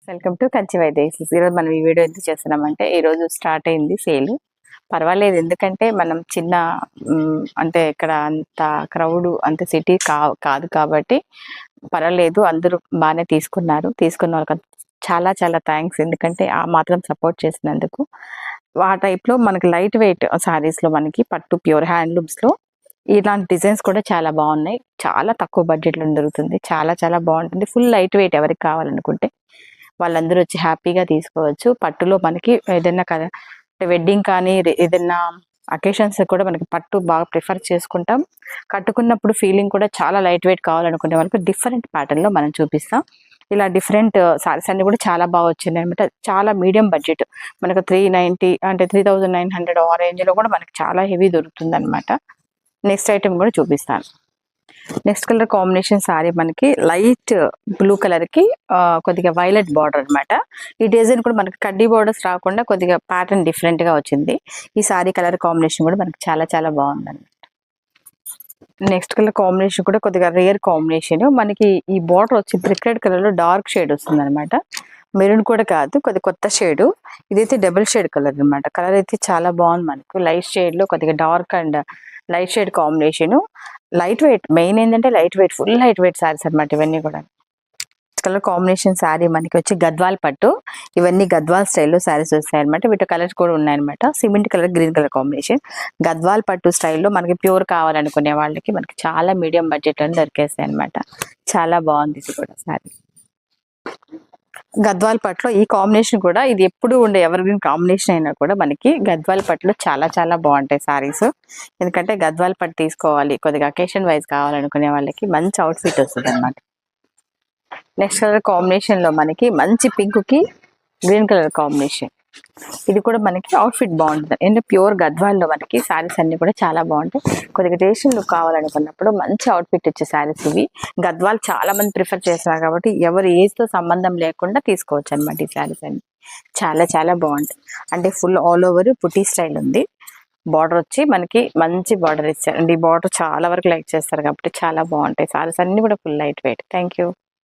Welcome to Kanchi వైదేశీస్. ఈరోజు మనం ఈ వీడియో ఎందుకు చేస్తున్నామంటే ఈరోజు స్టార్ట్ అయింది సేల్. పర్వాలేదు, ఎందుకంటే మనం చిన్న అంటే ఇక్కడ అంత క్రౌడ్ అంత సిటీ కాదు కాబట్టి పర్వాలేదు, అందరూ బాగానే తీసుకున్న వాళ్ళకి చాలా చాలా థ్యాంక్స్. ఎందుకంటే ఆ మాత్రం సపోర్ట్ చేసినందుకు. ఆ టైప్లో మనకి లైట్ వెయిట్ శారీస్లో మనకి పట్టు ప్యూర్ హ్యాండ్లూమ్స్లో ఇలాంటి డిజైన్స్ కూడా చాలా బాగున్నాయి. చాలా తక్కువ బడ్జెట్లో దొరుకుతుంది. చాలా చాలా బాగుంటుంది. ఫుల్ లైట్ వెయిట్ ఎవరికి కావాలనుకుంటే వాళ్ళందరూ వచ్చి హ్యాపీగా తీసుకోవచ్చు. పట్టులో మనకి ఏదైనా వెడ్డింగ్ కానీ ఏదైనా అకేషన్స్ కూడా మనకి పట్టు బాగా ప్రిఫర్ చేసుకుంటాం. కట్టుకున్నప్పుడు ఫీలింగ్ కూడా చాలా లైట్ వెయిట్ కావాలనుకునే వాళ్ళకి డిఫరెంట్ ప్యాటర్న్లో మనం చూపిస్తాం. ఇలా డిఫరెంట్ సారీస్ అన్ని కూడా చాలా బాగా వచ్చినాయి అనమాట. చాలా మీడియం బడ్జెట్ మనకు 390 అంటే 3900 ఆ రేంజ్లో కూడా మనకి చాలా హెవీ దొరుకుతుంది అనమాట. నెక్స్ట్ ఐటమ్ కూడా చూపిస్తాను. నెక్స్ట్ కలర్ కాంబినేషన్ సారీ మనకి లైట్ బ్లూ కలర్ కి కొద్దిగా వైలెట్ బార్డర్ అనమాట. ఈ డిజైన్ కూడా మనకి కడ్డీ బార్డర్స్ రాకుండా కొద్దిగా ప్యాటర్న్ డిఫరెంట్ గా వచ్చింది. ఈ సారీ కలర్ కాంబినేషన్ కూడా మనకి చాలా చాలా బాగుంది అనమాట. నెక్స్ట్ కలర్ కాంబినేషన్ కూడా కొద్దిగా రేర్ కాంబినేషన్. మనకి ఈ బార్డర్ వచ్చి బ్రిక్ రెడ్ కలర్ లో డార్క్ షేడ్ వస్తుంది అనమాట. మెరూన్ కూడా కాదు, కొద్దిగా కొత్త షేడ్. ఇదైతే డబుల్ షేడ్ కలర్ అనమాట. కలర్ అయితే చాలా బాగుంది. మనకు లైట్ షేడ్ లో కొద్దిగా dark and light shade combination. Light weight main ఏంటంటే light weight, full light weight saris అనమాట ఇవన్నీ కూడా. కలర్ కాంబినేషన్ శారీ మనకి వచ్చి గద్వాల్ పట్టు. ఇవన్నీ గద్వాల్ స్టైల్లో శారీస్ వస్తాయి అనమాట. వీటి కలర్స్ కూడా ఉన్నాయన్నమాట. Cement colour green colour combination. Gadwal పట్టు స్టైల్లో మనకి ప్యూర్ కావాలనుకునే వాళ్ళకి మనకి చాలా మీడియం బడ్జెట్ అని దొరికేస్తాయి అనమాట. చాలా బాగుంది ఇది కూడా శారీ. గద్వాల్ పట్టులో ఈ కాంబినేషన్ కూడా ఇది ఎప్పుడు ఉండే ఎవర్ గ్రీన్ కాంబినేషన్ అయినా కూడా మనకి గద్వాల్ పట్టులో చాలా చాలా బాగుంటాయి సారీస్. ఎందుకంటే గద్వాల్ పట్టు తీసుకోవాలి, కొద్దిగా అకేషన్ వైజ్ కావాలనుకునే వాళ్ళకి మంచి అవుట్ఫిట్ వస్తుంది అనమాట. నెక్స్ట్ కలర్ కాంబినేషన్ లో మనకి మంచి పింక్ కి గ్రీన్ కలర్ కాంబినేషన్. ఇది కూడా మనకి అవుట్ఫిట్ బాగుంటుంది. ఎందుకంటే ప్యూర్ గద్వాల్లో మనకి శారీస్ అన్ని కూడా చాలా బాగుంటాయి. కొద్దిగా ట్రెడిషనల్ లుక్ కావాలనుకున్నప్పుడు మంచి అవుట్ఫిట్ ఇచ్చే శారీస్ ఇవి. గద్వాల్ చాలా మంది ప్రిఫర్ చేస్తున్నారు కాబట్టి ఎవరు ఏజ్ తో సంబంధం లేకుండా తీసుకోవచ్చు అనమాట. ఈ శారీస్ అన్ని చాలా చాలా బాగుంటాయి. అంటే ఫుల్ ఆల్ ఓవర్ పుట్టి స్టైల్ ఉంది. బార్డర్ వచ్చి మనకి మంచి బార్డర్ ఇచ్చారు. ఈ బార్డర్ చాలా వరకు లైక్ చేస్తారు కాబట్టి చాలా బాగుంటాయి. శారీస్ అన్ని కూడా full light wait. Thank you.